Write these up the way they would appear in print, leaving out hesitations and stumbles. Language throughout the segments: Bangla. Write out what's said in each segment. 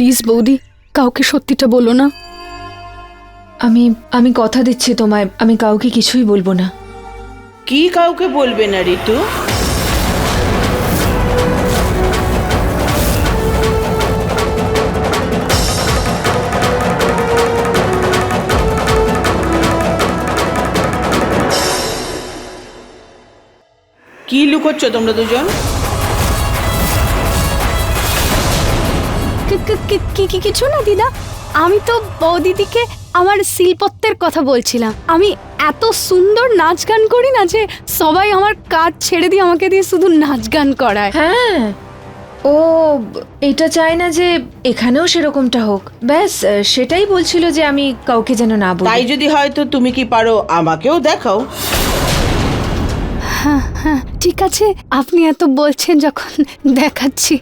প্লিজ বৌদি, কাউকে সত্যিটা বলো না। আমি আমি কথা দিচ্ছি তোমায়, আমি কাউকে কিছুই বলবো না। কি কাউকে বলবে না ঋতু? কি লুকোচ্ছ তোমরা দুজন? কিছু না দিদা, আমি তো বৌদিদিকে আমার শিল্পত্বের কথা বলছিলাম। আমি এত সুন্দর নাচ গান করি না যে সবাই আমার কাজ ছেড়ে দিয়ে আমাকে দিয়ে শুধু নাচ গান করায়। হ্যাঁ, ও এটা চাই না যে এখানেও সেরকমটা হোক, ব্যাস সেটাই বলছিল যে আমি কাউকে যেন না বলি। তাই যদি হয় তো তুমি কি পারো আমাকেও দেখাও? হ্যাঁ হ্যাঁ ঠিক আছে, আপনি এত বলছেন যখন দেখাচ্ছি।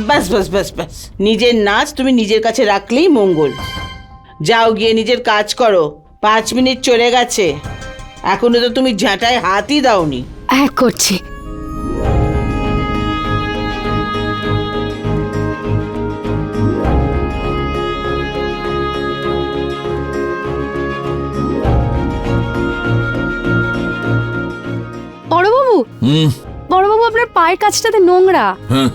ব্যাস ব্যাস ব্যাস ব্যাস, নিজের নাচ তুমি নিজের কাছে রাখলেই মঙ্গল। যাও গিয়ে নিজের কাজ করো। 5 মিনিট চলে গেছে, এখনো তো তুমি ঝাঁটায় হাতই দাওনি। হ্যাঁ করছি। বড়বাবু, বড়বাবু আপনার পায়ের কাছটাতে নোংরা। হ্যাঁ,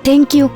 থ্যাংক ইউ।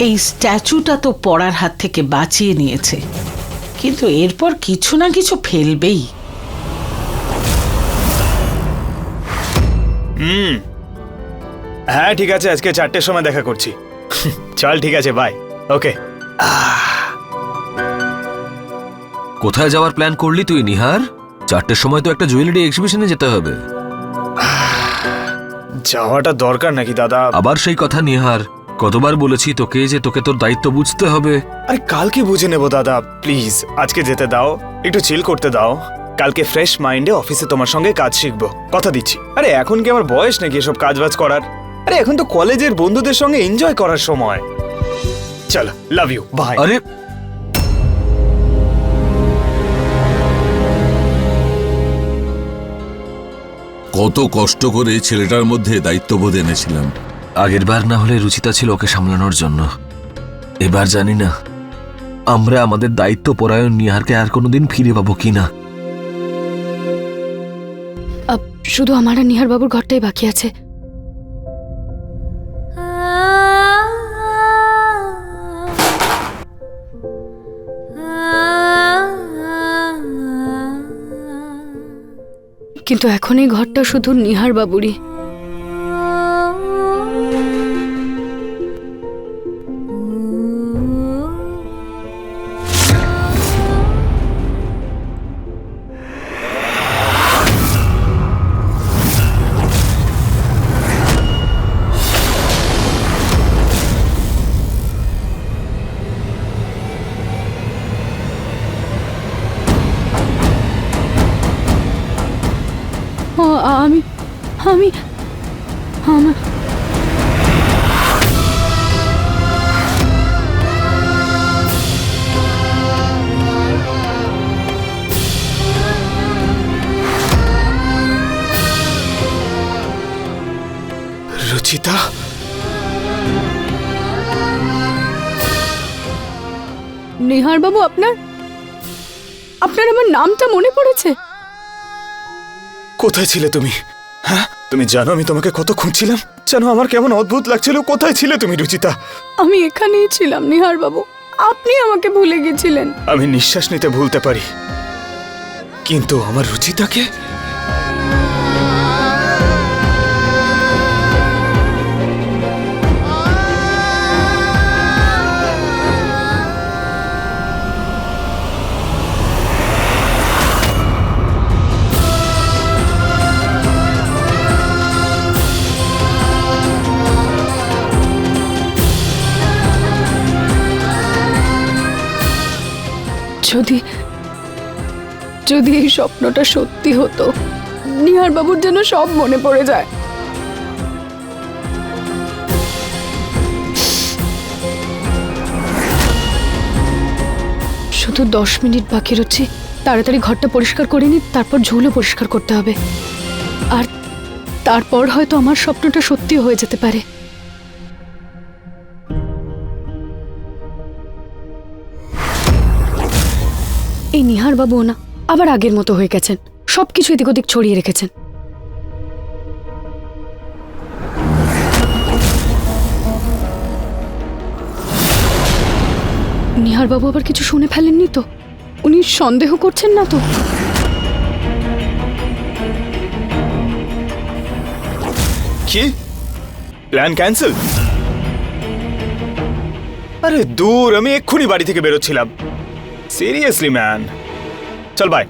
এই স্ট্যাচুটা তো পড়ার হাত থেকে বাঁচিয়ে নিয়েছে, কিন্তু এরপর কিছু না কিছু ফেলবেই। হ্যাঁ ঠিক আছে, আজকে 4টের সময় দেখা করছি। চল ঠিক আছে, বাই। ওকে। কোথায় যাওয়ার প্ল্যান করলি তুই নিহার? 4টের সময় তো একটা জুয়েলারি এক্সিবিশনে যেতে হবে। যাওয়াটা দরকার নাকি দাদা? আবার সেই কথা নিহার, কতবার বলেছি তোকে যে তোকে তোর দায়িত্ব বুঝতে হবে। আরে কালকে বুঝে নেবো দাদা, প্লিজ আজকে যেতে দাও, একটু চিল করতে দাও। কালকে ফ্রেশ মাইন্ডে অফিসে তোমার সঙ্গে কাজ শিখবো, কথা দিচ্ছি। আরে এখন কি আমার বয়স নাকি এসব কাজবাজ করার? আরে এখন তো কলেজের বন্ধুদের সঙ্গে এনজয় করার সময়। চলো, লাভ ইউ, বাই। আরে কত কষ্ট করে ছেলেটার মধ্যে দায়িত্ববোধ এনেছিলাম। আগের বার না হলে রুচিতা ছিল ওকে সামলানোর জন্য, এবার জানি না আমরা আমাদের দায়িত্ব পরায়ণ নিহারকে আর কোনোদিন ফিরে পাবো কিনা। শুধু আমার আর নিহার বাবুর ঘরটাই বাকি আছে। কিন্তু এখন এই ঘরটা শুধু নিহার বাবুরই। আমি আমি আমার রুচিতা, নিহার বাবু, আপনার আপনার আমার নামটা মনে পড়েছে? কোথায় ছিলে তুমি? হ্যাঁ, তুমি জানো আমি তোমাকে কত খুঁজছিলাম। জানো আমার কেমন অদ্ভুত লাগছিল। কোথায় ছিলে তুমি রুচিতা? আমি এখানেই ছিলাম নিহার বাবু, আপনি আমাকে ভুলে গেছিলেন। আমি নিঃশ্বাস নিতে ভুলতে পারি, কিন্তু আমার রুচিতাকে? যদি যদি এই স্বপ্নটা সত্যি হতো, নিহার বাবুর যেন সব মনে পড়ে যায়। শুধু 10 মিনিট বাকি রয়েছে, তাড়াতাড়ি ঘরটা পরিষ্কার করে নি, তারপর ঝুলও পরিষ্কার করতে হবে। আর তারপর হয়তো আমার স্বপ্নটা সত্যি হয়ে যেতে পারে। এই নিহার বাবু না আবার আগের মতো হয়ে গেছেন, সবকিছু এদিক ওদিক ছড়িয়ে রেখেছেন। নিহার বাবু আবার কিছু শুনে ফেলেননি তো? উনি সন্দেহ করছেন না তো? কি প্ল্যান ক্যান্সেল? আরে দূর, আমি এক্ষুনি বাড়ি থেকে বেরোচ্ছিলাম। সিরিয়াসলি ম্যান, চল বাই।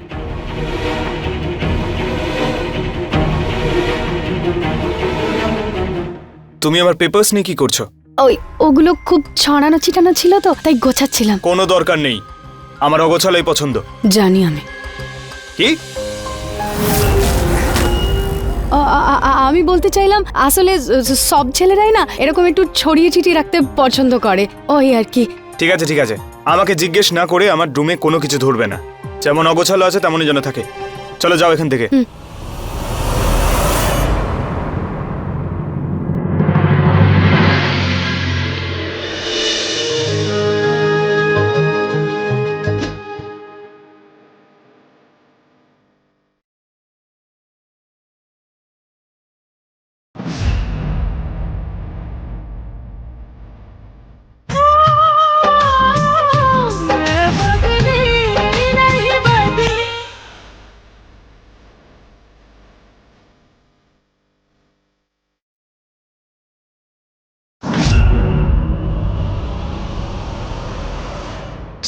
তুমি আমার পেপারস নিয়ে কি করছো? ওগুলো খুব ছড়ানো ছিটানো ছিল তো, তাই গোছাচ্ছিলাম। কোনো দরকার নেই, আমার অগোছালোই পছন্দ। জানি আমি। কি? আমি বলতে চাইলাম আসলে সব ছেলেরাই না এরকম একটু ছড়িয়ে ছিটিয়ে রাখতে পছন্দ করে, ওই আর কি। ঠিক আছে ঠিক আছে, আমাকে জিজ্ঞেস না করে আমার রুমে কোনো কিছু ধরবে না। যেমন অগোছালো আছে তেমনই যেন থাকে। চলো যাও এখান থেকে।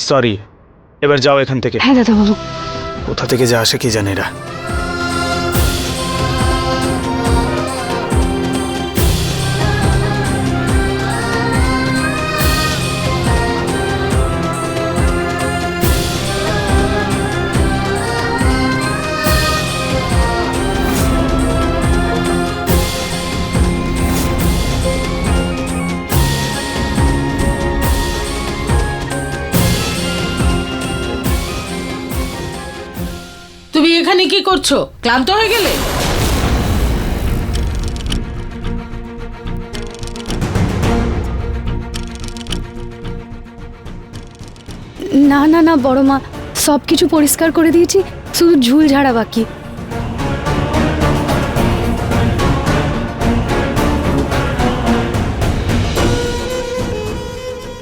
সরি, এবার যাও এখান থেকে। হ্যাঁ দাদা বাবু। কোথা থেকে যা আসে কি জানে এরা। তুমি এখানে কি করছো? ক্লান্ত হয়ে গেলে? না না না বড় মা, সবকিছু পরিষ্কার করে দিয়েছি, শুধু ঝুল ঝাড়া বাকি।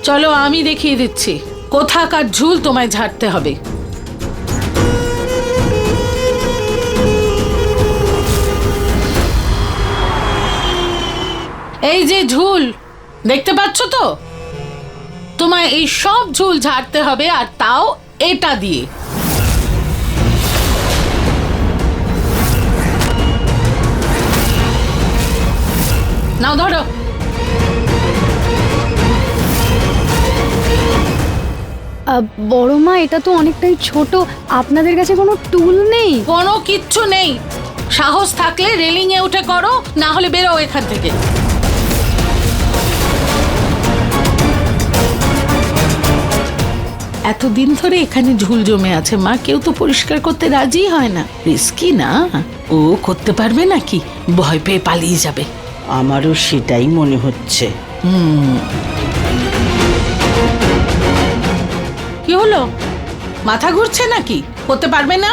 চলো আমি দেখিয়ে দিচ্ছি কোথাকার ঝুল তোমায় ঝাড়তে হবে। এই যে ঝুল দেখতে পাচ্ছ তো, তোমায় এই সব ঝুল ঝাড়তে হবে, আর তাও এটা দিয়ে। নাও ধরো। বড় মা, এটা তো অনেকটাই ছোট, আপনাদের কাছে কোনো টুল নেই? কোনো কিচ্ছু নেই। সাহস থাকলে রেলিং এ উঠে করো, না হলে বেরো এখান থেকে। এতদিন ধরে এখানে ঝুল জমে আছে মা, কেউ তো পরিষ্কার করতে রাজি হয় না। রিস্কি না, ও করতে পারবে নাকি? ভয় পেয়ে পালিয়ে যাবে। আমারও সেটাই মনে হচ্ছে। কি হলো, মাথা ঘুরছে নাকি? করতে পারবে না?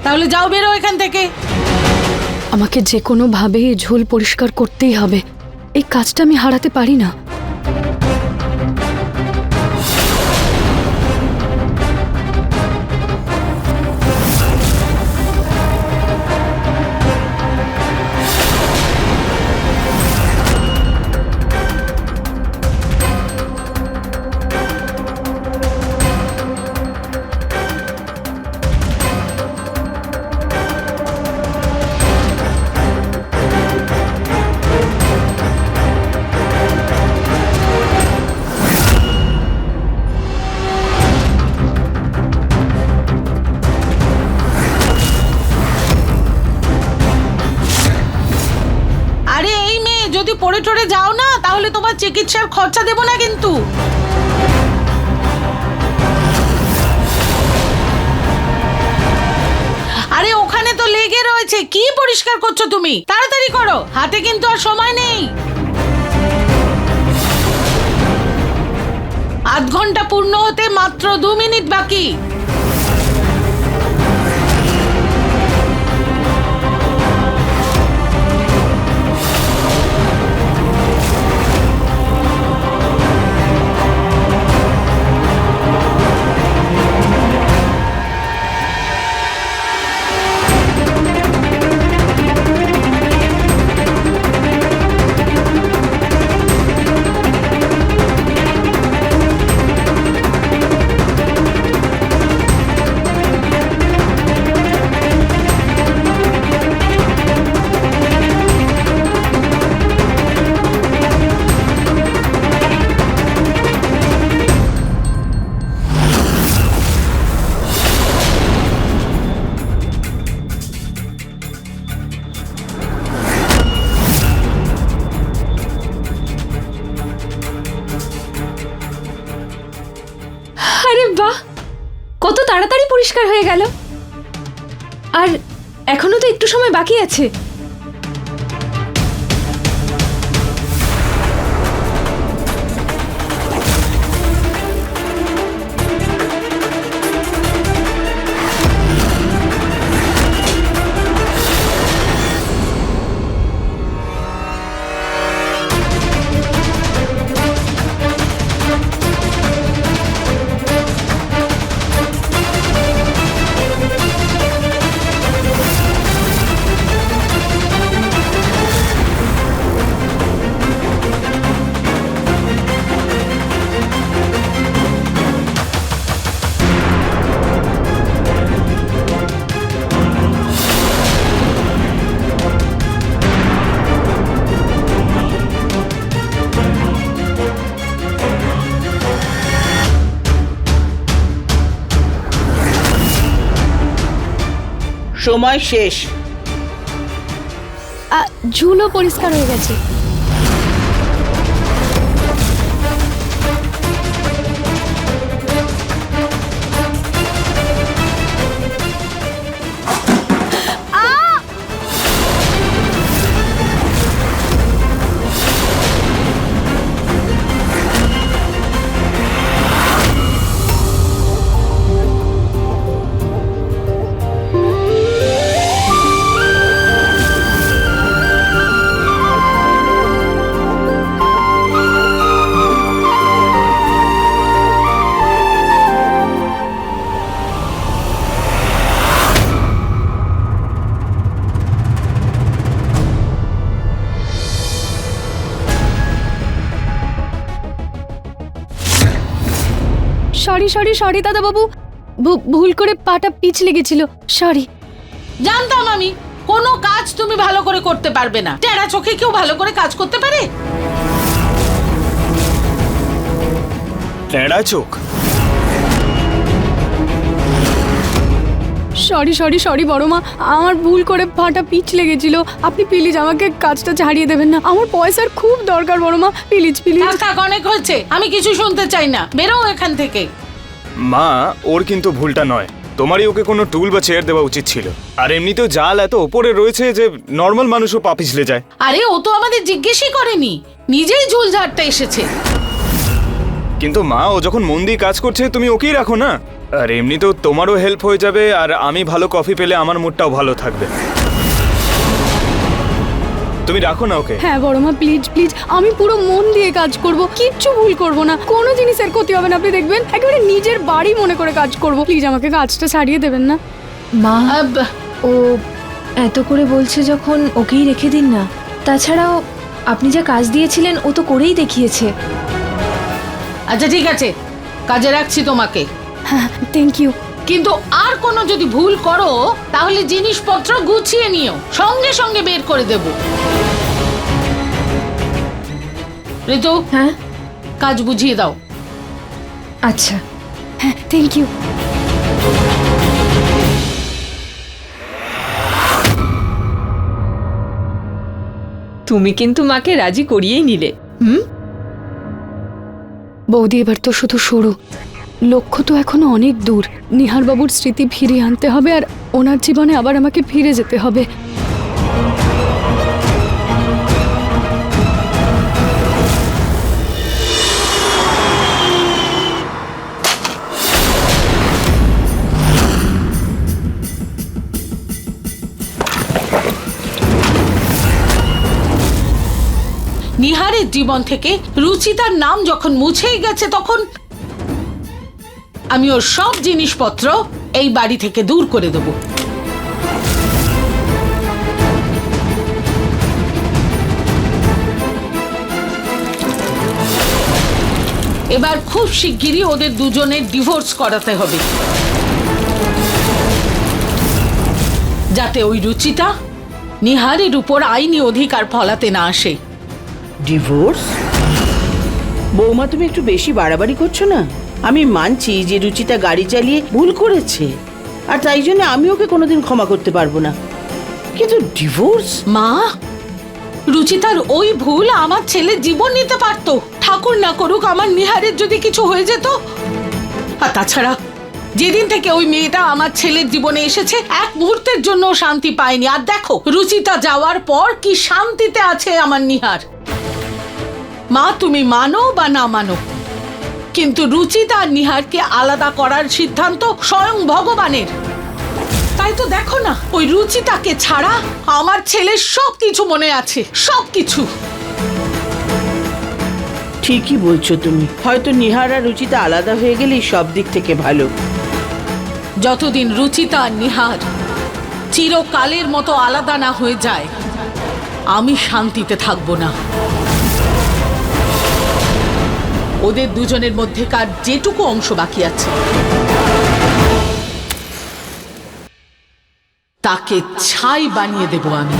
তাহলে যাও, বেরো এখান থেকে। আমাকে যে কোনো ভাবে এই ঝুল পরিষ্কার করতেই হবে। এই কাজটা আমি হারাতে পারি না। আরে এই মেয়ে, যদি পড়ে টড়ে যাও না তাহলে তোমার চিকিৎসার খরচা দেব না কিন্তু। আরে ওখানে তো লেগে রয়েছে, কি পরিষ্কার করছো তুমি? তাড়াতাড়ি করো, হাতে কিন্তু আর সময় নেই। আধ ঘন্টা পূর্ণ হতে মাত্র 2 মিনিট বাকি। আরে বাহ, কত তাড়াতাড়ি পরিষ্কার হয়ে গেল। আর এখনো তো একটু সময় বাকি আছে। সময় শেষ। ঝুলও পরিষ্কার হয়ে গেছে। সরি সরি সরি দাদা বাবু, ভুল করে পাটা পিচ লেগেছিল, সরি। জানতাম আমি কোনো কাজ তুমি ভালো করে করতে পারবে না। টেরা চোখে কেউ ভালো করে কাজ করতে পারে? টেরা চোখ? সরি সরি সরি বড় মা, আমার ভুল করে পাটা পিচ লেগেছিল। আপনি প্লিজ আমাকে কাজটা ছাড়িয়ে দেবেন না, আমার পয়সার খুব দরকার বড় মা, প্লিজ প্লিজ। থাক, অনেক হয়েছে, আমি কিছু শুনতে চাই না, বেরো এখান থেকে। মা, ওর কিন্তু ভুলটা নয়। তোমারই ওকে কোনো টুল বা চেয়ার দেওয়া উচিত ছিল। আর এমনিতেও জাল এত ওপরে রয়েছে যে নর্মাল মানুষও পা পিছলে যায়। আরে ও তো আমাদের জিজ্ঞেসই করেনি, নিজেই ঝুল ঝাড়তে এসেছে। কিন্তু মা, ও যখন মন দিয়ে কাজ করছে তুমি ওকেই রাখো না। আর এমনিতেও তোমারও হেল্প হয়ে যাবে, আর আমি ভালো কফি পেলে আমার মুডটাও ভালো থাকবে। তুমি রাখো না ওকে। হ্যাঁ বড় মা, প্লিজ প্লিজ, আমি পুরো মন দিয়ে কাজ করব, কিচ্ছু ভুল করব না, কোনো জিনিসের ক্ষতি হবে না, আপনি দেখবেন একেবারে নিজের বাড়ি মনে করে কাজ করব। প্লিজ আমাকে কাজটা ছাড়িয়ে দেবেন না। মা, ও এত করে বলছে যখন ওকেই রেখে দিন না। তাছাড়াও আপনি যা কাজ দিয়েছিলেন ও তো করেই দেখিয়েছে। আচ্ছা ঠিক আছে, কাজে রাখছি তোমাকে, হ্যাঁ থ্যাংক ইউ। কিন্তু আর কোনো যদি ভুল করো তাহলে জিনিসপত্র গুছিয়ে নিও, সঙ্গে সঙ্গে বের করে দেব। ঋতু, হ্যাঁ কাজ বুঝিয়ে দাও। আচ্ছা। হ্যাঁ থ্যাংক ইউ। তুমি কিন্তু মাকে রাজি করিয়েই নিলে। বৌদি এবার তো শুধু শুরু, লক্ষ্য তো এখনো অনেক দূর। নিহার বাবুর স্মৃতি ফিরিয়ে আনতে হবে, আর ওনার জীবনে আবার আমাকে ফিরে যেতে হবে। নিহারের জীবন থেকে রুচিতার নাম যখন মুছেই গেছে, তখন আমি ওর সব জিনিসপত্র এই বাড়ি থেকে দূর করে দেব। এবার খুব শিগগিরই ওদের দুজনের ডিভোর্স করাতে হবে, যাতে ওই রুচিতা নিহারের উপর আইনি অধিকার ফলাতে না আসে। ডিভোর্স? বৌমা, তুমি একটু বেশি বাড়াবাড়ি করছো না? আমি মানছি যে রুচিতা গাড়ি চালিয়ে ভুল করেছে, আর তাই জন্য আমি ওকে কোনোদিন ক্ষমা করতে পারবো না, কিন্তু ডিভোর্স? মা, রুচিতার ওই ভুল আমার ছেলে জীবন নিতে পারতো। ঠাকুর না করুক আমার নিহারের যদি কিছু হয়ে যেত। আর তাছাড়া যেদিন থেকে ওই মেয়েটা আমার ছেলের জীবনে এসেছে, এক মুহূর্তের জন্য শান্তি পায়নি। আর দেখো রুচিতা যাওয়ার পর কি শান্তিতে আছে আমার নিহার। মা, তুমি মানো বা না মানো, কিন্তু রুচিতা আর নিহারকে আলাদা করার সিদ্ধান্ত স্বয়ং ভগবানের। তাই তো দেখো না, ওই রুচিতাকে ছাড়া আমার ছেলের সবকিছু মনে আছে, সবকিছু। ঠিকই বলছো তুমি, হয়তো নিহার আর রুচিতা আলাদা হয়ে গেলেই সব দিক থেকে ভালো। যতদিন রুচিতা আর নিহার চিরকালের মতো আলাদা না হয়ে যায়, আমি শান্তিতে থাকবো না। ওদের দুজনের মধ্যেকার যেটুকু অংশ বাকি আছে তাকে ছাই বানিয়ে দেব আমি।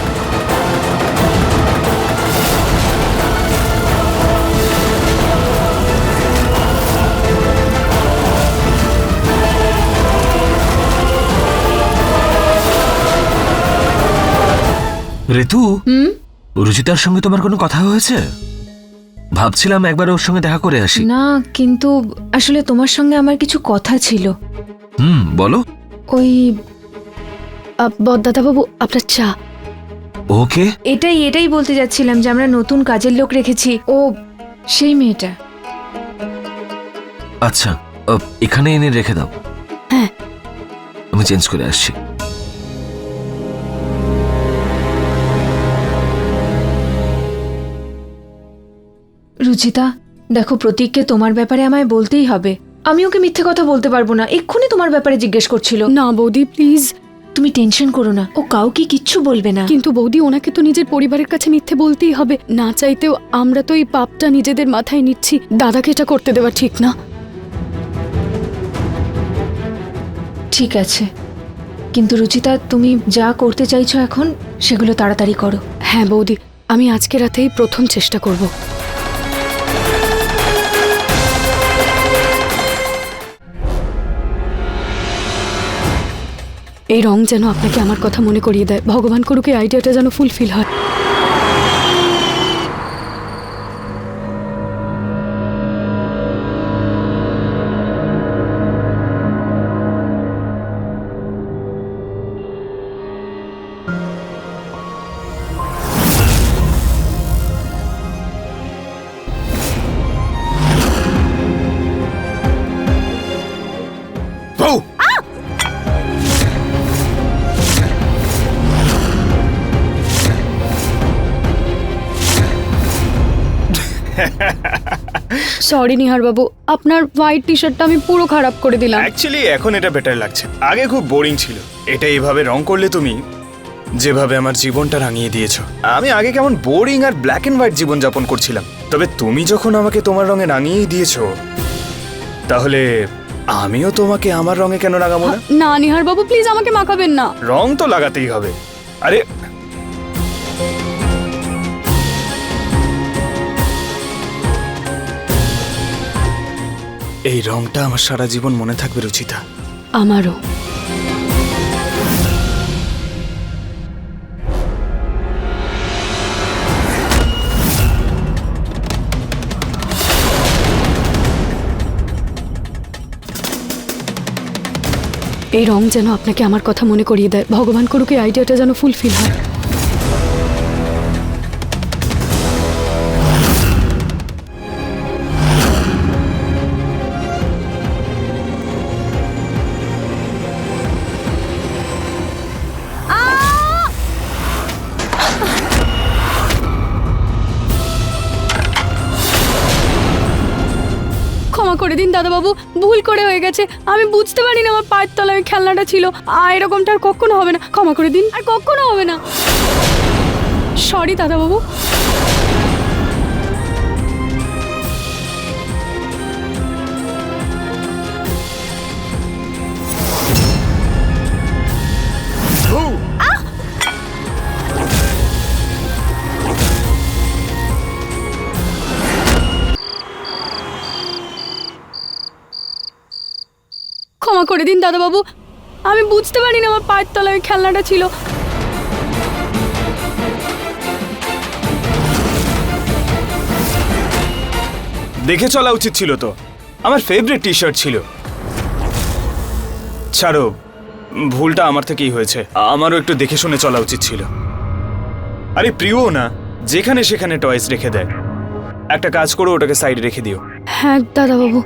ঋতু, রুচিতার সঙ্গে তোমার কোনো কথা হয়েছে? ভাবছিলাম একবার ওর সঙ্গে দেখা করে আসি। না, কিন্তু আসলে তোমার সঙ্গে আমার কিছু কথা ছিল। বলো। ওই দাদা বাবু, আপনার চা। ওকে, এটাই বলতে যাচ্ছিলাম যে আমরা নতুন কাজের লোক রেখেছি, ও সেই মেয়েটা। আচ্ছা, এখানে এনে রেখে দাও। হ্যাঁ, আমি চেঞ্জ করে আসছি। রুচিতা, দেখো প্রতীককে তোমার ব্যাপারে আমায় বলতেই হবে। আমি ওকে মিথ্যে কথা বলতে পারবো না। এক্ষুনি তোমার ব্যাপারে জিজ্ঞেস করছিল। না বৌদি প্লিজ। তুমি টেনশন করো না, ও কাউকে কিচ্ছু বলবে না। কিন্তু বৌদি, ওনাকে তো নিজের পরিবারের কাছে মিথ্যে বলতেই হবে। না চাইতেও আমরা তো এই পাপটা নিজেদের মাথায় নিচ্ছি। দাদাকে এটা করতে দেওয়া ঠিক না। ঠিক আছে, কিন্তু রুচিতা, তুমি যা করতে চাইছো এখন সেগুলো তাড়াতাড়ি করো। হ্যাঁ বৌদি, আমি আজকে রাতেই প্রথম চেষ্টা করব। এই রং যেন আপনাকে আমার কথা মনে করিয়ে দেয়। ভগবান করুক এই আইডিয়াটা যেন ফুলফিল হয়। সরি নিহার বাবু, আপনার হোয়াইট টি শার্টটা আমি পুরো খারাপ করে দিলাম। অ্যাকচুয়ালি এখন এটা বেটার লাগছে, আগে খুব বোরিং ছিল। এটা এইভাবে রং করলে তুমি যেভাবে আমার জীবনটা রাঙিয়ে দিয়েছো। আমি আগে কেমন বোরিং আর ব্ল্যাক এন্ড হোয়াইট জীবন যাপন করছিলাম, তবে তুমি যখন আমাকে তোমার রঙে রাঙিয়ে দিয়েছো, তাহলে আমিও তোমাকে আমার রঙে কেন রাঙাবো না? না নিহার বাবু, প্লিজ আমাকে মাখাবেন না। রং তো লাগাতেই হবে। আরে এই রংটা আমার সারা জীবন মনে থাকবে রুচিতা। আমারও। এই রং যেন আপনাকে আমার কথা মনে করিয়ে দেয়। ভগবান করুক এই আইডিয়াটা যেন ফুলফিল হয়। ক্ষমা করে দিন দাদাবাবু, ভুল করে হয়ে গেছে। আমি বুঝতে পারিনি আমার পায়ের তলায় ওই খেলনাটা ছিল। এরকমটা আর কখনো হবে না, ক্ষমা করে দিন, আর কখনো হবে না। সরি দাদাবাবু। ক্ষমা করে দিন দাদাবাবু, আমি বুঝতে পারিনি আমার পায়ের তলায় ওই খেলনাটা ছিল। দেখে চলা উচিত ছিল তো, আমার ফেভারিট টি শার্ট ছিল। ছাড়ো, ভুলটা আমার থেকেই হয়েছে। আমারও একটু দেখে শুনে চলা উচিত ছিল। আরে প্রিয় না, যেখানে সেখানে টয়েস রেখে দেয়। একটা কাজ করো, ওটাকে সাইডে রেখে দিও। হ্যাঁ দাদাবাবু।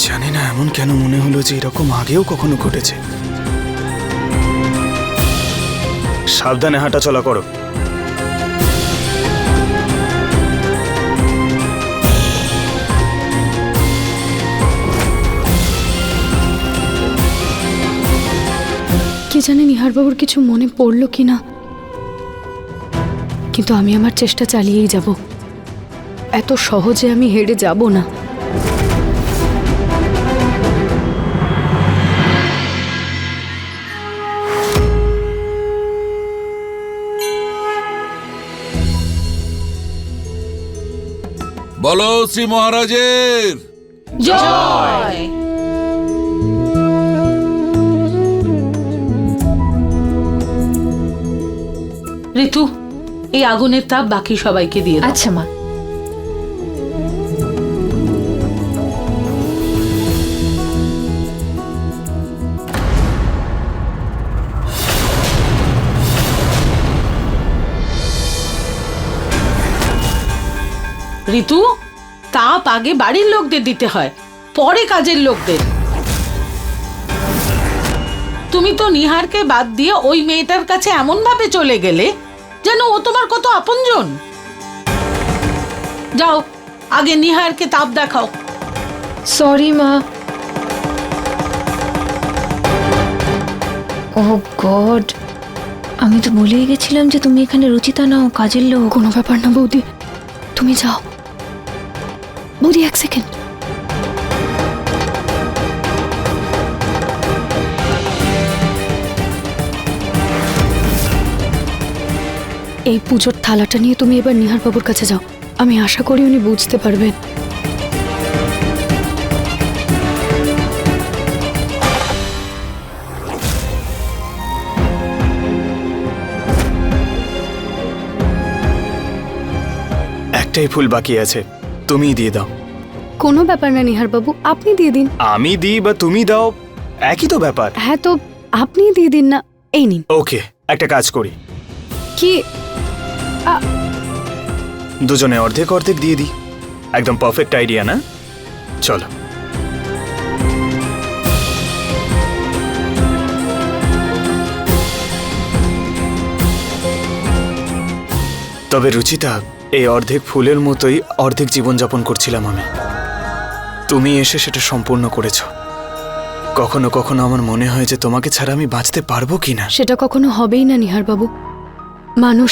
জানি না এমন কেন মনে হলো যে এরকম আগেও কখনো ঘটেছে। সাবধানে হাঁটা চলা করো। কি জানি নিহারবাবুর কিছু মনে পড়লো কিনা, কিন্তু আমি আমার চেষ্টা চালিয়েই যাব। এত সহজে আমি হেরে যাব না। বলো শ্রী মহারাজের জয়। ঋতু, এই আগুনের তাপ বাকি সবাইকে দিয়ে দাও। আচ্ছা মা। ঋতু, তাপ আগে বাড়ির লোকদের দিতে হয়, পরে কাজের লোকদের। তুমি তো নিহারকে বাদ দিয়ে ওই মেয়েটার কাছে এমন ভাবে চলে গেলে যেন ও তোমার কত আপনজন। যাও, আগে নিহারকে তাপ দেখাও। সরি মা। ও গড, আমি তো বলেই গেছিলাম যে তুমি এখানে রুচিতা নাও, কাজের লোক। কোনো ব্যাপার না বৌদি, তুমি যাও। বৌদি এক সেকেন্ড। এই পুজোর থালাটা নিয়ে তুমি এবার নিহার বাবুর কাছে যাও। আমি আশা করি উনি বুঝতে পারবেন। একটাই ফুল বাকি আছে, তুমিই দিয়ে দাও। কোনো ব্যাপার না নিহার বাবু, আপনি দিয়ে দিন। আমি দিই বা তুমি দাও, একই তো ব্যাপার। হ্যাঁ, তো আপনি দিয়ে দিন না। এই নিন। ওকে, একটা কাজ করি, কি? দুজনে অর্ধেক অর্ধেক দিয়ে দিই। একদম পারফেক্ট আইডিয়া না? চলো। তবে রুচিতা, এই অর্ধেক ফুলের মতোই অর্ধেক জীবনযাপন করছিলাম আমি। তুমি এসে সেটা সম্পূর্ণ করেছ। কখনো কখনো আমার মনে হয় যে তোমাকে ছাড়া আমি বাঁচতে পারবো কিনা। সেটা কখনো হবেই না নিহার বাবু। মানুষ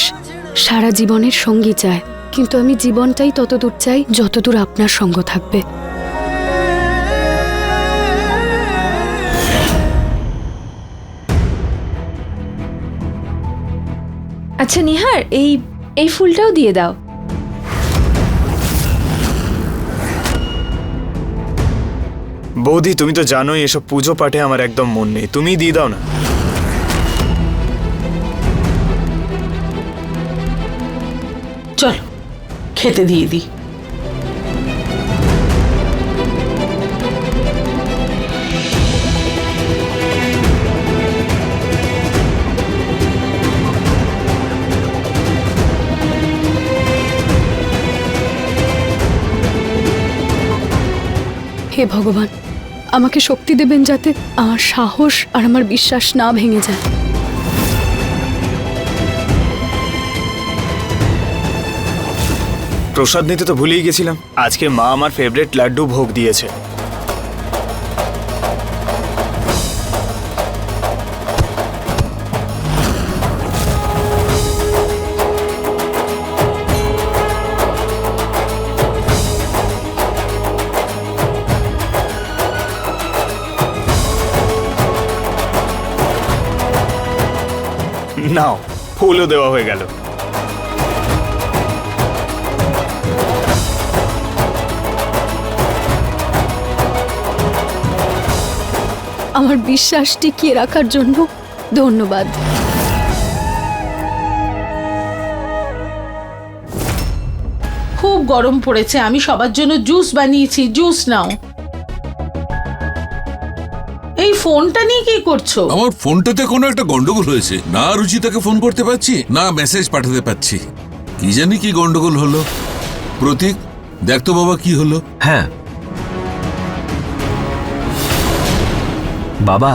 সারা জীবনের সঙ্গী চায়, কিন্তু আমি জীবনটাই ততদূর চাই যতদূর আপনার সঙ্গ থাকবে। আচ্ছা নিহার, এই ফুলটাও দিয়ে দাও। বৌদি, তুমি তো জানোই এসব পুজো পাঠে আমার একদম মন নেই, তুমিই দিয়ে দাও না। চলো খেতে দিয়ে দিই। হে ভগবান, আমাকে শক্তি দেবেন যাতে আমার সাহস আর আমার বিশ্বাস না ভেঙে যায়। প্রসাদ নিতে তো ভুলেই গেছিলাম। আজকে মা আমার ফেভারিট লাড্ডু ভোগ দিয়েছে। নাও, ফুলও দেওয়া হয়ে গেল। আমার বিশ্বাস টিকিয়ে রাখার জন্য ধন্যবাদ। খুব গরম পড়েছে, আমি সবার জন্য জুস বানিয়েছি, জুস নাও। এই ফোনটা নিয়ে কি করছো? আমার ফোনটাতে কোনো একটা গন্ডগোল হয়েছে, না রুচিতাকে ফোন করতে পারছি না মেসেজ পাঠাতে পারছি। কি জানি কি গন্ডগোল হলো। প্রতীক, দেখ তো বাবা কি হলো। হ্যাঁ বাবা,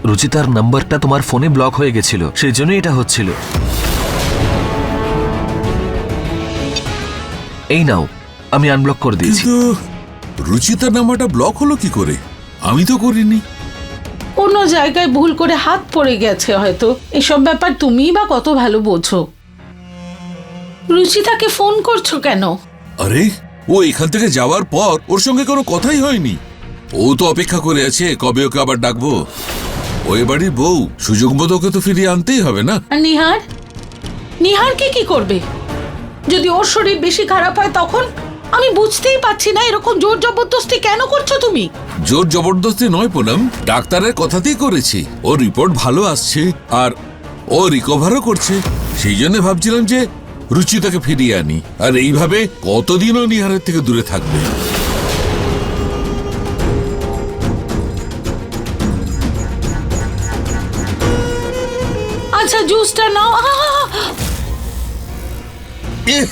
রুচিতার নাম্বারটা তোমার ফোনে ব্লক হয়ে গেছিল, সেই জন্যই এটা হচ্ছিল। এই নাও, আমি আনব্লক করে দিয়েছি। কিন্তু রুচিতার নাম্বারটা ব্লক হলো কি করে? আমি তো করিনি। কোনো জায়গায় ভুল করে হাত পড়ে গেছে হয়তো। এসব ব্যাপার তুমিই বা কত ভালো বোঝো। রুচিতাকে ফোন করছো কেন? আরে, ও এখান থেকে যাওয়ার পর ওর সঙ্গে কোনো কথাই হয়নি। ও তো অপেক্ষা করে আছে কবে ওকে আবার ডাকবো। ওই বাড়ির বউ, সুযোগ মতো ওকে তো ফিরিয়ে আনতেই হবে না। আর নিহার, নিহারকে কি করবে? যদি ওর শরীর বেশি খারাপ হয় তখন? আমি বুঝতেই পারছি না এরকম জোর জবরদস্তি কেন করছো তুমি। জোর জবরদস্তি নয় পুনম, ডাক্তারের কথাতেই করেছি। ওর রিপোর্ট ভালো আসছে আর ও রিকভারও করছে। সেই জন্য ভাবছিলাম যে রুচিতাকে ফিরিয়ে আনি, আর এইভাবে কতদিনও নিহারের থেকে দূরে থাকবে। আচ্ছা জুসটা নাও। এহ,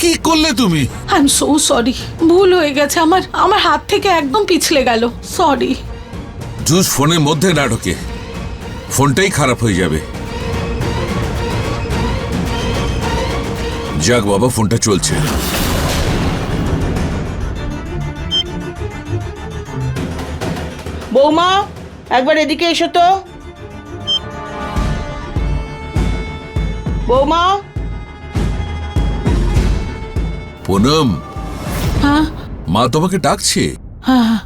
কি করলে তুমি? আই এম সো সরি, ভুল হয়ে গেছে আমার, আমার হাত থেকে একদম পিছলে গেল, সরি। জুস ফোনের মধ্যে না ঢোকে, ফোনটাই খারাপ হয়ে যাবে। যাক বাবা, ফোনটা চলছে। বৌমা, একবার এদিকে এসো তো। বৌমা। পুনম, হ্যাঁ মা তোমাকে ডাকছে। হ্যাঁ।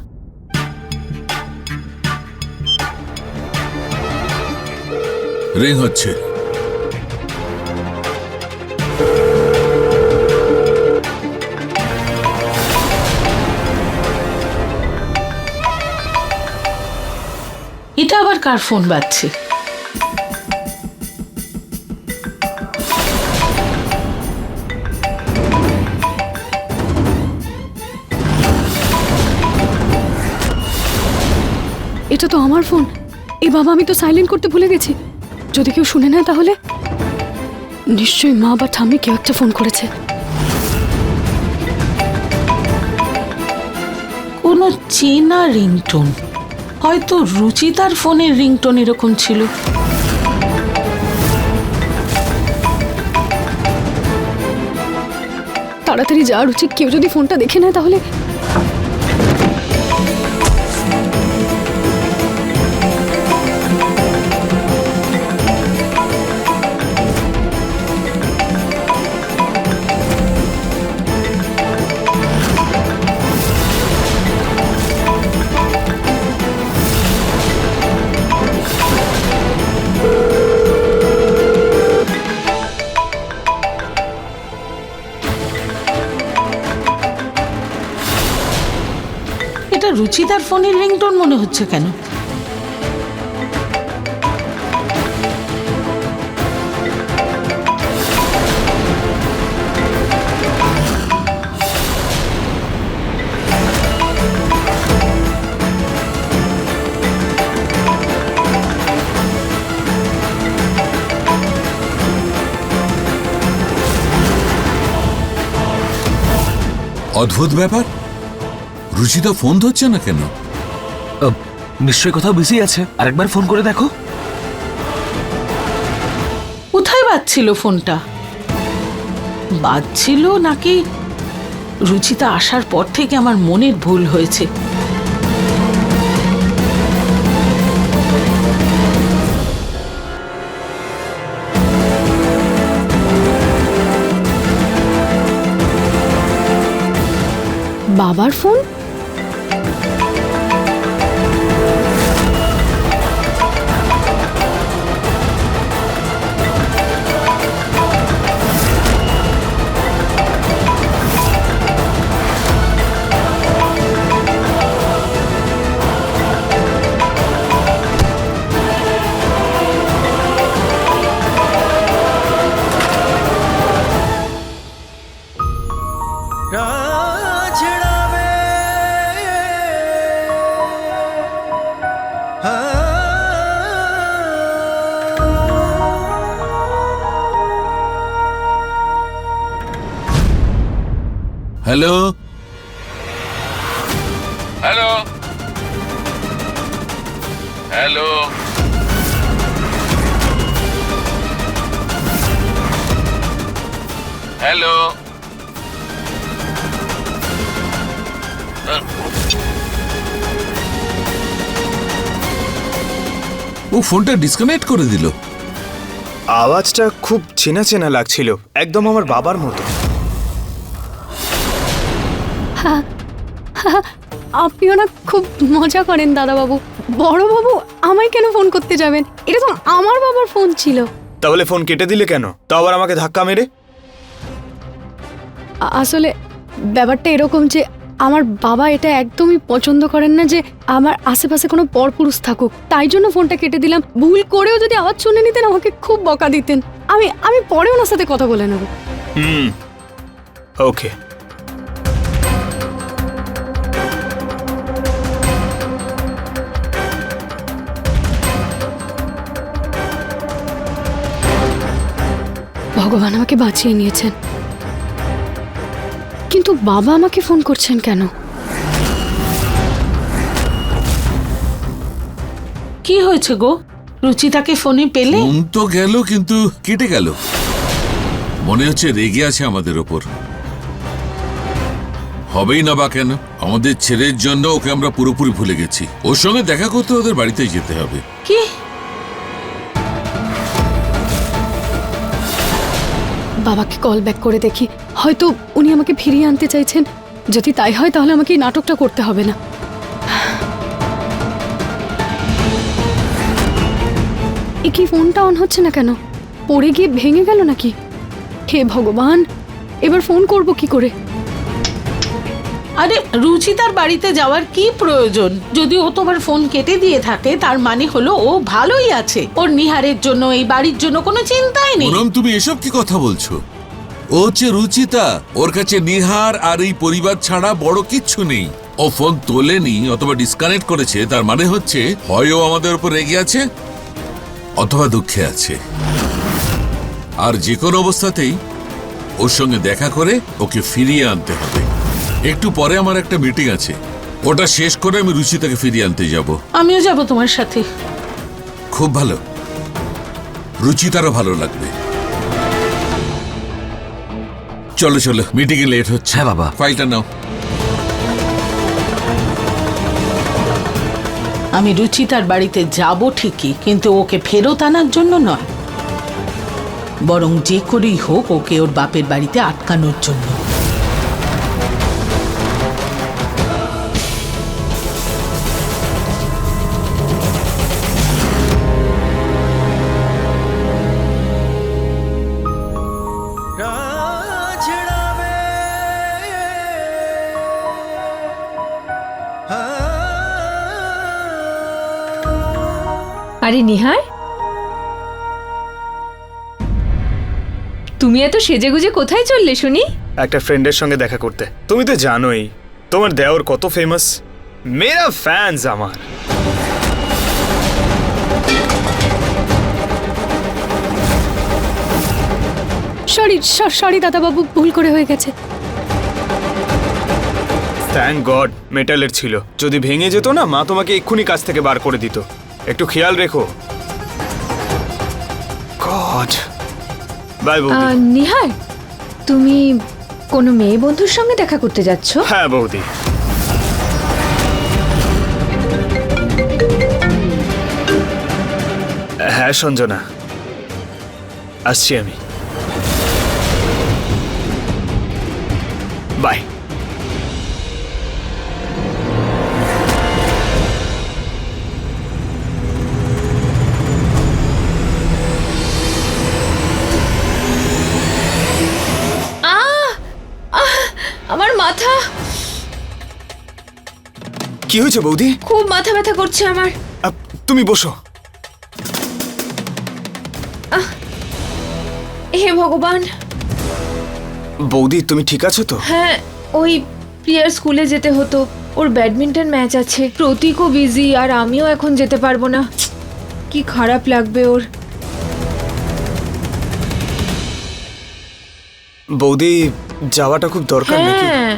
রিং হচ্ছে। এটা আবার কার ফোন বাজছে? এটা তো আমার ফোন। এ বাবা, আমি তো সাইলেন্ট করতে ভুলে গেছি। যদি কেউ শুনে নেয় তাহলে? নিশ্চয়ই মা বা ঠাম্মি কেউ একটা ফোন করেছে। কোনো চেনা রিংটোন, হয়তো রুচিতার ফোনের রিংটোন এরকম ছিল। তাড়াতাড়ি যাওয়ার উচিত, কেউ যদি ফোনটা দেখে নেয় তাহলে। এটা রুচিতার ফোনের রিংটোন মনে হচ্ছে কেন? অদ্ভুত ব্যাপার, রুচিতা ফোন ধরছে না কেন? নিশ্চয়ই কোথাও বিজি আছে, আরেকবার ফোন করে দেখো। কোথায় বাজছিল ফোনটা? বাজছিল নাকি রুচিতা আসার পর থেকে আমার মনের ভুল হয়েছে? বাবার phone? Hello hello hello, hello. ও ফোনটা ডিসকানেক্ট করে দিল। আওয়াজটা খুব চেনা চেনা লাগছিল, একদম আমার বাবার মতো। আপনিও না খুব মজা করেন দাদাবাবু। বড়বাবু আমায় কেন ফোন করতে যাবেন? এটা তো আমার বাবার ফোন ছিল। তাহলে ফোন কেটে দিলে কেন? তাও আবার আমাকে ধাক্কা মেরে। আসলে ব্যাপারটা এরকম যে আমার বাবা এটা একদমই পছন্দ করেন না যে আমার আশেপাশে কোনো পরপুরুষ থাকুক। তাই জন্য ফোনটা কেটে দিলাম। ভুল করেও যদি আওয়াজ শুনে নিতেন আমাকে খুব বকা দিতেন। আমি পরে ওনার সাথে কথা বলে নেব। ওকে। ভগবান আমাকে বাঁচিয়ে নিয়েছেন, কিন্তু বাবা আমাকে ফোন করছেন কেন? কি হয়েছে গো? রুচিতাকে ফোনে পেলে? ফোন তো গেল, কিন্তু কেটে গেল। মনে হচ্ছে রেগে আছে আমাদের ওপর। হবেই না বা কেন? আমাদের ছেলের জন্য ওকে আমরা পুরোপুরি ভুলে গেছি। ওর সঙ্গে দেখা করতে ওদের বাড়িতেই যেতে হবে। কি? বাবাকে কল ব্যাক করে দেখি, হয়তো উনি আমাকে ফিরিয়ে আনতে চাইছেন। যদি তাই হয় তাহলে আমাকে এই নাটকটা করতে হবে না। এ কি, ফোনটা অন হচ্ছে না কেন? পড়ে গিয়ে ভেঙে গেল নাকি? হে ভগবান, এবার ফোন করব কি করে? আরে রুচিতার বাড়িতে যাওয়ার কি প্রয়োজন? যদি ও তোমার ফোন কেটে দিয়ে থাকে তার মানে হলো ও ভালোই আছে। ওর নিহারের জন্য, এই বাড়ির জন্য কোনো চিন্তাই নেই। পুনম, তুমি এসব কি কথা বলছো? ও হচ্ছে রুচিতা, ওর কাছে নিহার আর এই পরিবার ছাড়া বড় কিচ্ছু নেই। ও ফোন তোলেনি অথবা ডিসকানেক্ট করেছে, তার মানে হচ্ছে হয় ও আমাদের উপর রেগে আছে অথবা দুঃখে আছে। আর যে কোনো অবস্থাতেই ওর সঙ্গে দেখা করে ওকে ফিরিয়ে আনতে হবে। একটু পরে আমার একটা মিটিং আছে, ওটা শেষ করে আমি রুচিতাকে ফিরিয়ে আনতে যাব। আমিও যাব তোমার সাথে। খুব ভালো, রুচিতারও ভালো লাগবে। চলো চলো, মিটিং এ লেট হচ্ছে। হ্যাঁ বাবা। ফাইলটা নাও। আমি রুচিতার বাড়িতে যাব ঠিকই, কিন্তু ওকে ফেরত আনার জন্য নয়, বরং যে করেই হোক ওকে ওর বাপের বাড়িতে আটকানোর জন্য। আরে নিহার, তুমি এত সেজেগুজে কোথায় চললে শুনি? একটা ফ্রেন্ডের সঙ্গে দেখা করতে। তুমি তো জানোই তোমার দেওর কত ফেমাস, মেরা ফ্যান্স আমার। সরি দাদাবাবু, ভুল করে হয়ে গেছে। থ্যাংক গড মেটালের ছিল, যদি ভেঙে যেত না মা তোমাকে এক্ষুনি কাছ থেকে বার করে দিত। একটু খেয়াল রেখো। গড বাই বৌদি। নিহার, তুমি কোনো মেয়ে বন্ধুর সঙ্গে দেখা করতে যাচ্ছ? হ্যাঁ বৌদি। হ্যাঁ সঞ্জনা, আসছি আমি। বাই। আমার মাথা। কি হয়েছে বৌদি? খুব মাথা ব্যথা করছে আমার। তুমি বসো। হে ভগবান। বৌদি তুমি ঠিক আছো তো? হ্যাঁ, ওই প্রিয়ার স্কুলে যেতে হতো, ওর ব্যাডমিন্টন ম্যাচ আছে, প্রতীকও বিজি, আর আমিও এখন যেতে পারবো না। কি খারাপ লাগবে ওর। বৌদি যাওয়াটা খুব দরকার নাকি? হ্যাঁ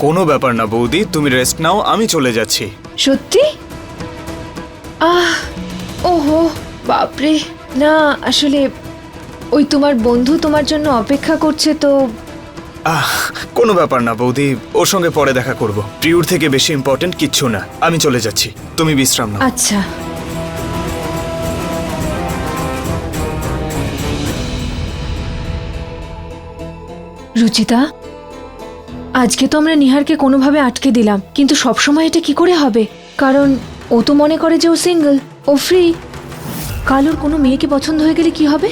কোনো ব্যাপার না বৌদি, তুমি রেস্ট নাও, আমি চলে যাচ্ছি। সত্যি? ওহো বাপরে। না আসলে ওই তোমার বন্ধু তোমার জন্য অপেক্ষা করছে তো। কোনো ব্যাপার না বৌদি, ওর সঙ্গে পরে দেখা করব। প্রিয়র থেকে বেশি ইম্পর্টেন্ট কিচ্ছু না, আমি চলে যাচ্ছি, তুমি বিশ্রাম নাও। আচ্ছা। রুচিতা, আজকে তো আমরা নিহারকে কোনোভাবে আটকে দিলাম, কিন্তু সবসময় এটা কি করে হবে? কারণ ও তো মনে করে যে ও সিঙ্গেল, ও ফ্রি। কাল ওর কোনো মেয়েকে পছন্দ হয়ে গেলে কি হবে?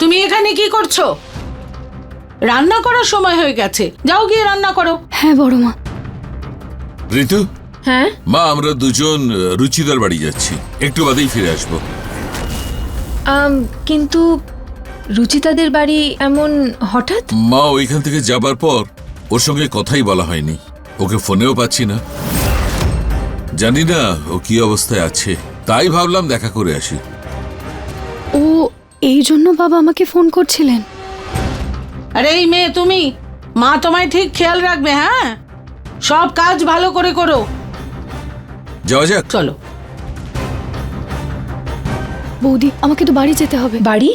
তুমি এখানে কি করছো? রান্না করার সময় হয়ে গেছে, যাও গিয়ে রান্না করো। হ্যাঁ বড় মা। ঋতু, হ্যাঁ মা আমরা দুজন রুচিতার বাড়ি যাচ্ছি, একটু বাদেই ফিরে আসবো। কিন্তু রুচিতাদের বাড়ি এমন হঠাৎ? মা ওইখান থেকে যাবার পর ওর সঙ্গে কথাই বলা হয়নি, ওকে ফোনেও পাচ্ছি না, জানি না ও কি অবস্থায় আছে, তাই ভাবলাম দেখা করে আসি। ও এই জন্য বাবা আমাকে ফোন করছিলেন? আরে এই মেয়ে তুমি, মা তোমায় ঠিক খেয়াল রাখবে। হ্যাঁ, সব কাজ ভালো করে করো। যাওয়া যাক। চলো। বৌদি আমাকে তো বাড়ি যেতে হবে। বাড়ি?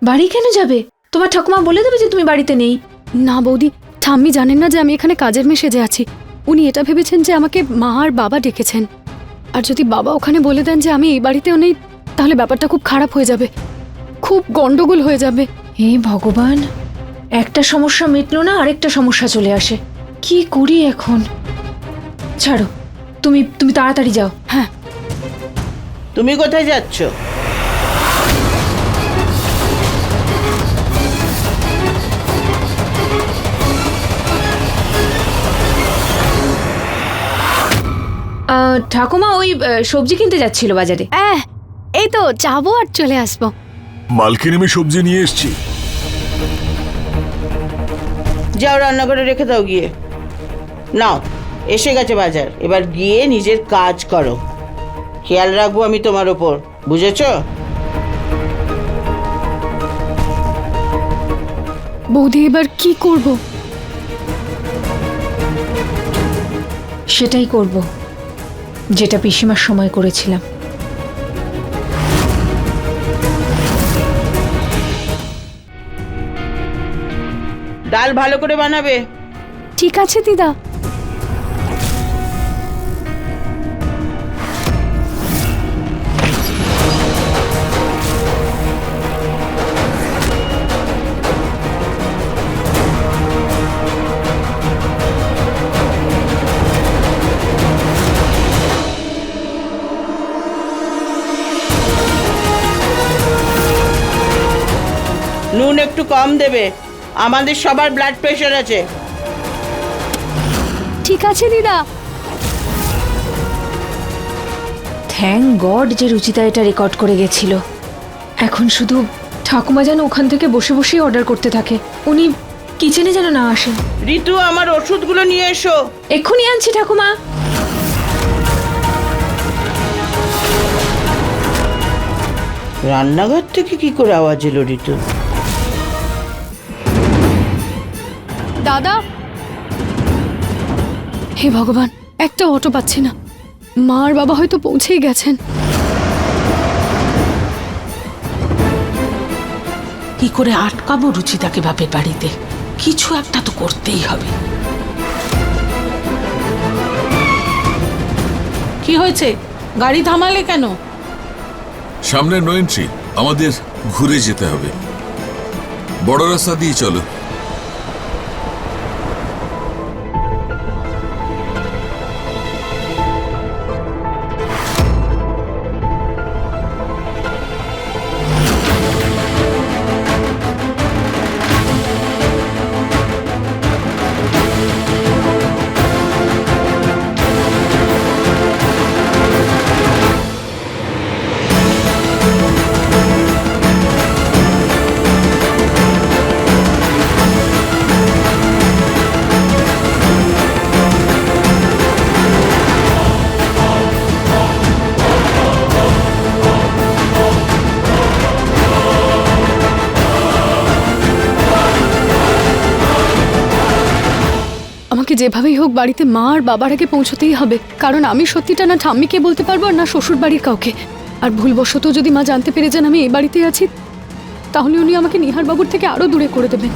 বাড়ি কেন যাবে? তোমার ঠাকুমা বলে দেবে যে তুমি বাড়িতে নেই। না বৌদি, ঠাম্মি জানেন না যে আমি এখানে কাজের মেয়ে সেজে আছি। উনি এটা ভেবেছেন যে আমাকে মা আর বাবা ডেকেছেন, আর যদি বাবা ওখানে বলে দেন যে আমি এই বাড়িতেও নেই, তাহলে ব্যাপারটা খুব খারাপ হয়ে যাবে, খুব গন্ডগোল হয়ে যাবে। হে ভগবান, একটা সমস্যা মিটলো না আরেকটা সমস্যা চলে আসে। কি করি এখন? ছাড়ো, তুমি তুমি তাড়াতাড়ি যাও। হ্যাঁ। তুমি কোথায় যাচ্ছ? ঠাকুমা ওই সবজি কিনতে যাচ্ছিল বাজারে। এই তো যাবো আর চলে আসবো। মালকিন, আমি সবজি নিয়ে এসেছি। যাও রান্নাঘরে রেখে দাও গিয়ে। নাও, এসে গেছে বাজার, এবার গিয়ে নিজের কাজ করো। খেয়াল রাখবো আমি তোমার ওপর, বুঝেছো? বৌদি এবার কি করব? সেটাই করব যেটা পিসিমার সময় করেছিলাম। ডাল ভালো করে বানাবে। ঠিক আছে দিদা। নুন একটু কম দেবে, আমাদের সবার ব্লাড প্রেশার আছে। ঠিক আছে দিদা। থ্যাংক গড যে রুচিতা এটা রেকর্ড করে গেছিল। এখন শুধু ঠাকুমা যেন ওখান থেকে বসে বসেই অর্ডার করতে থাকে, উনি কিচেনে যেন না আসেন। ঋতু, আমার ওষুধগুলো নিয়ে এসো। এক্ষুনি আনছি ঠাকুমা। রান্নাঘর থেকে কি করে আওয়াজ এলো ঋতু? দাদা, হে ভগবান, একটা অটো পাচ্ছি না। মা আর বাবা হয়তো পৌঁছেই গেছেন। কি করে আটকাবো রুচিতাকে বাপের বাড়িতে? কিছু একটা তো করতেই হবে। কি হয়েছে? গাড়ি থামালে কেন? সামনে নো এন্ট্রি, আমাদের ঘুরে যেতে হবে। বড় রাস্তা দিয়ে চলো। আমাকে যেভাবেই হোক বাড়িতে মা আর বাবার আগে পৌঁছতেই হবে, কারণ আমি সত্যিটা না ঠাম্মিকে বলতে পারবো আর না শ্বশুর বাড়ির কাউকে। আর ভুলবশত যদি মা জানতে পেরে যান আমি এই বাড়িতে আছি, তাহলে উনি আমাকে নিহার বাবুর থেকে আরো দূরে করে দেবেন।